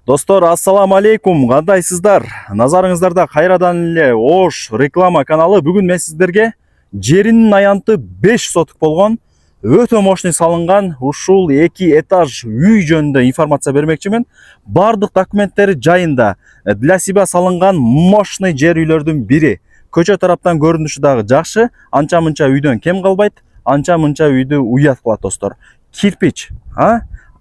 Достор, ассаламу алейкум, кандайсыздар? Назарыңыздарда кайрадан эле Ош реклама каналы. Бүгүн мен сиздерге жеринин аянты 5 соток болгон, өтө мощный салынган ушул 2 этаж үй жөнүндө информация бермекчимин. Бардык документтери жайында для себя салынган мощный жер үйлөрдүн бири. Көчө тараптан көрүнүшү дагы жакшы, анча мынча үйдөн кем калбайт, анча мынча үйдү уят кылат достор. Кирпич,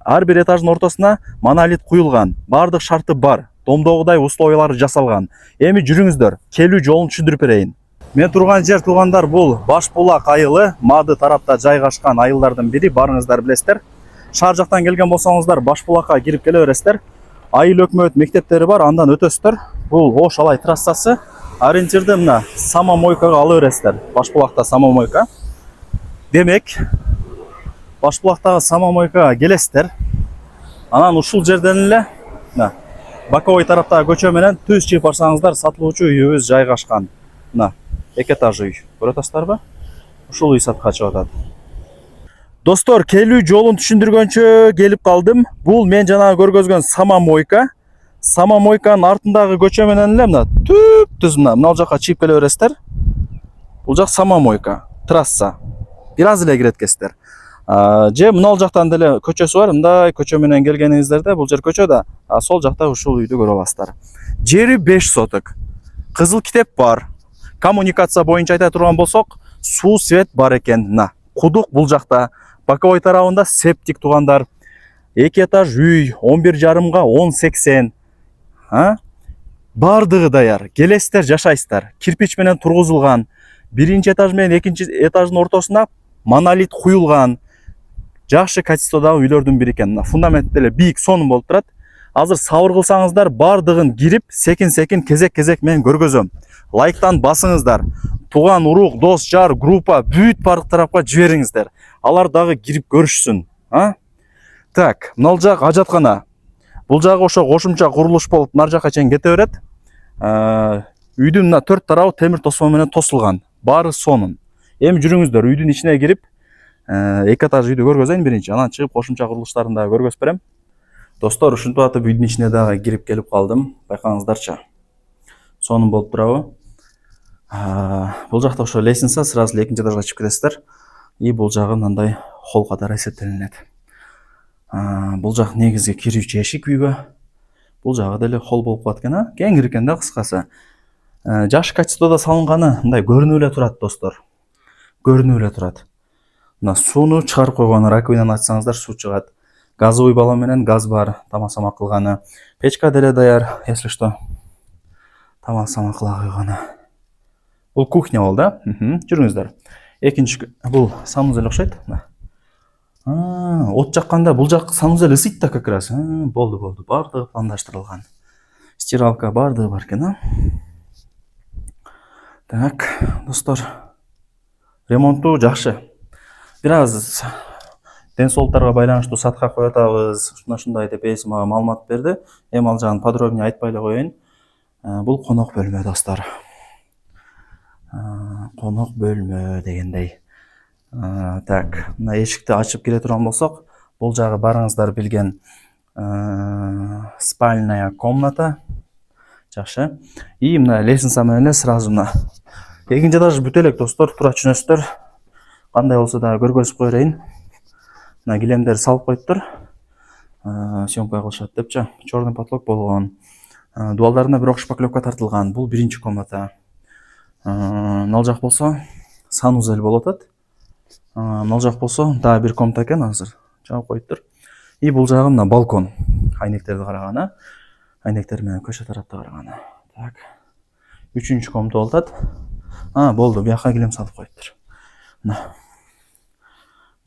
ар бир этаждын ортосуна монолит куюлган, бардык шарты бар, домдогудай условиялары жасалган. Эми жүрүңүздөр, келүү жолун түшүндүрүп берейин. Мен турган жер туугандар бул Башбулак айылы, Мады тарапта жайгашкан айылдардын бири, барыңыздар билесиздер. Шаар жактан келген болсоңуздар Башбулакка кирип келе бересиздер. Айыл өкмөт мектептери бар, андан өтөсүздөр. Бул Ош Алай трассасы. Ориентирди мына самомойкага ала бересиздер. Башбулакта самомойка. Демек, Башбулактагы самомойкага келесиздер. Анан ушул жерден эле Баковой тараптагы көчө менен түз чыгып барсаңыздар сатылуучу үйүбүз жайгашкан. Мына 2 этаж үй. Көрүп атасыздарбы? Ушул үй сатка чыгып атат. Достор, келүү жолун түшүндүргөнчө келип калдым. Бул мен жана көргөзгөн самомойка. Самомойканын артындагы көчө менен эле мына түз мына жака чыгып келе бересиздер. Бул жак самомойка, трасса. Бир аз эле киреткесиздер. Же мына жактан деле көчөсү бар, мындай көчө менен келгениңиздерде бул жер көчө да, сол жакта ушул үйдү көрө аласыздар. Жери 5 соток. Кызыл китеп бар. Коммуникация боюнча айта турган болсок, суу свет бар экен. Мына кудук бул жакта. Баковой тарабында септик туугандар. 2 этаж үй, 11,5 10,80. Бардыгы даяр. Келесиздер, жашайсыздар. Кирпич менен тургузулган. Биринчи этаж менен экинчи этаждын ортосуна монолит куюлган. Жакшы качестводагы үйлөрдүн бири экен. Фундамент деле бийик, сонун болуп турат. Азыр сабыр кылсаңыздар, бардыгын кирип, секин кезек менен көргөзөм. Лайктан басыңыздар. Туган урук, дос, жар, группа бүт бардык тарапка жибериңиздер. Алар дагы кирип көрүшсүн. Так, мына жак ажаткана. Бул жагы ошо кошумча курулуш болуп, нар жакка чейин кете берет. Үйдүн мына 4 тарабы темир тосмо менен тосулган. Баары сонун. Эми жүрүңүздөр, үйдүн ичине кирип, 2 этаж үйдү көргөзөйүн биринчи, анан чыгып кошумча курулуштарын дагы көргөзүп берем. Достор, ушинтип атып үйдүн ичине дагы кирип келип калдым. Байкаңыздарчы. Сонун болуп турабы? Бул жакта ошо лестница, сразу экинчи этажга чыгып кетесиздер. И бул жагы мындай холл катары эсептелинет. Бул жак негизги кирүүчү эшик үйгө. Бул жагы деле холл болуп калат экен, кеңири экен да кыскасы. Жакшы качестводо салынганы мындай көрүнүп эле турат, достор. Көрүнүп эле турат. Мына сууну чыгарып койгон, раковинаны ачсаңыздар суу чыгат. Газовый баллон менен газ бар, тамак кылганы. Печка деле даяр, если что. Тамак кыла койгону. Бул кухня болду да? Жүрүңүздөр. Экинчи бул санузел окшойт. От жакканда бул жак санузел ысыйт да как раз. Болду. Бардыгы пландаштырылган. Стиралка бардыгы бар экен, Так, достор. Ремонту жакшы. Бир аз ден соолуктарга байланыштуу сатка коюп атабыз. Ушундай деп эси мага маалымат берди. Эми ал жагын подробнее айтпай эле коеюн. Бул конок бөлмө, достор. Конок бөлмө дегендей. Так, мына эшикти ачып кире турган болсок, бул жагы барыңыздар билген спальная комната. Жакшы. И мына лестница менен эле сразу мына экинчи этаж бүт элек, достор, тура түшүнөсүздөр. Кандай болсо да көргөзүп кое берейин. Мына килемдер салып коюптур. Съемка кылышат депчи. Черный потолок болгон. Дуалдарына бирок шпаклевка тартылган. Бул биринчи комната. Мына жак болсо санузел болуп атат. Мына жак болсо дагы бир комната экен, азыр жаап коюптур. И бул жагы мына балкон. Айнектерди караган, айнектер менен көчө тарапта караган. Так. Үчүнчү комната болуп атат. Болду, бияка килем салып коюптур. Мына.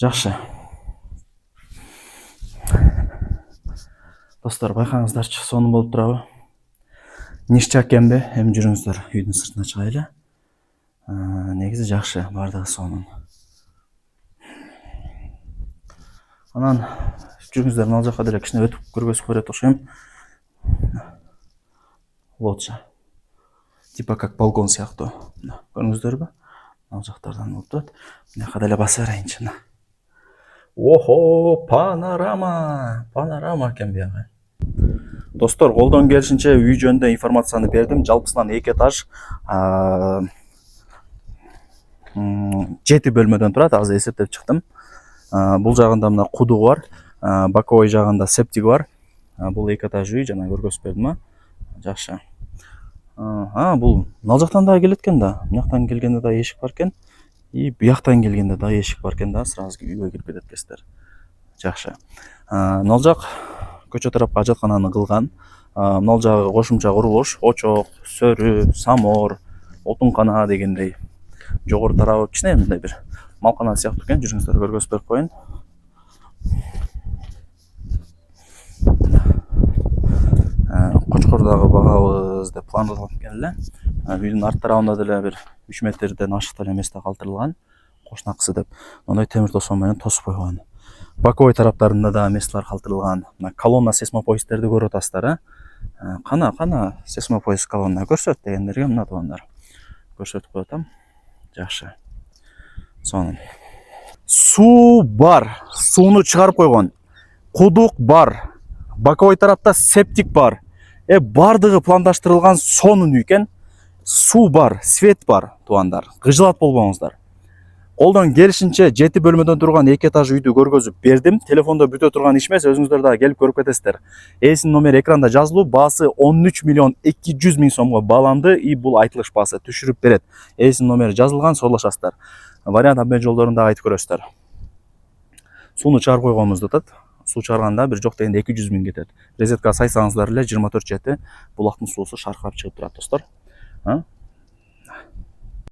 Жакшы. Достор, байкаңыздарчы, сонун болуп турабы? Ништяк эмби? Эми жүрүңүздөр, үйдүн сыртына чыгайлы. Негизи жакшы, бардыгы сонун. Анан жүрүңүздөр, мына жака деле кичине өтүп көргөзүп берет окшойм. Лоджия. Типа как балкон сыяктуу. Көрүңүздөрбү? Мына жактардан болуп турат. Мына деле баса берейинчи. Охо, панорама. Панорама экен бияга. Достор, колдон келишинче үй жөнүндө информацияны бердим. Жалпысынан 2 этаж 7 бөлмөдөн турат. Азыр эсептеп чыктым. Бул жагында мына кудугу бар, боковой жагында септиги бар. Бул 2 этаж үй, жана көргөзүп бердим. Жакшы. Бул мына жактан да келет экен да. Мына жактан келгенде да эшик бар экен. И бияктан келгенде да эшик бар экен да. Сразу үйгө кирип кетет экенсиздер. Жакшы. Мына жак көчө тарапка ажаткананы кылган. Мына жагы кошумча курулуш, очок, сөрү, самор, отункана дегендей. Жогору тарабы кичине мындай бир малкана сыяктуу экен. Жүрүңүздөр көргөзүп берип коеюн. Кочкордогу багабыз деп пландалган экен эле. Үйдүн арт тарабында деле бир 3 метрден ашык деле эместе калтырылган. Кошунакысы деп мындай темир тосмо менен тосуп койгон. Боковой тараптарында да месталар калтырылган. Мына колонна сейсмопоездерди көрүп атасыздар, Кана сейсмопоезд колонна көрсөт дегендерге мына туугандар. Көрсөтүп коетам. Жакшы. Сонун. Суу бар. Сууну чыгарып койгон. Кудук бар. Боковой тарапта септик бар. Бардыгы пландаштырылган сонун үй экен. Суу бар, свет бар, туугандар. Кыжылат болбоңуздар. Колдон келишинче 7 бөлмөдөн турган 2 этаж үйдү көргөзүп бердим. Телефондо бүтө турган иш эмес, өзүңүздөр дагы келип көрүп кетесиздер. Ээсинин номери экранда жазылуу, баасы 13 миллион 200 миң сомго бааланды. И бул айтылыш баасы түшүрүп берет. Ээсинин номери жазылган, соолашасыздар. Вариант абмен жолдорун дагы айтып көрөсүздөр. Сууну чыгарып койгонбуз атат. Суу чыгарганда бир жок дегенде 200 миң кетет. Резеткага сайсаңыздар эле 24/7 булактын суусу шаркырап чыгып турат, достор.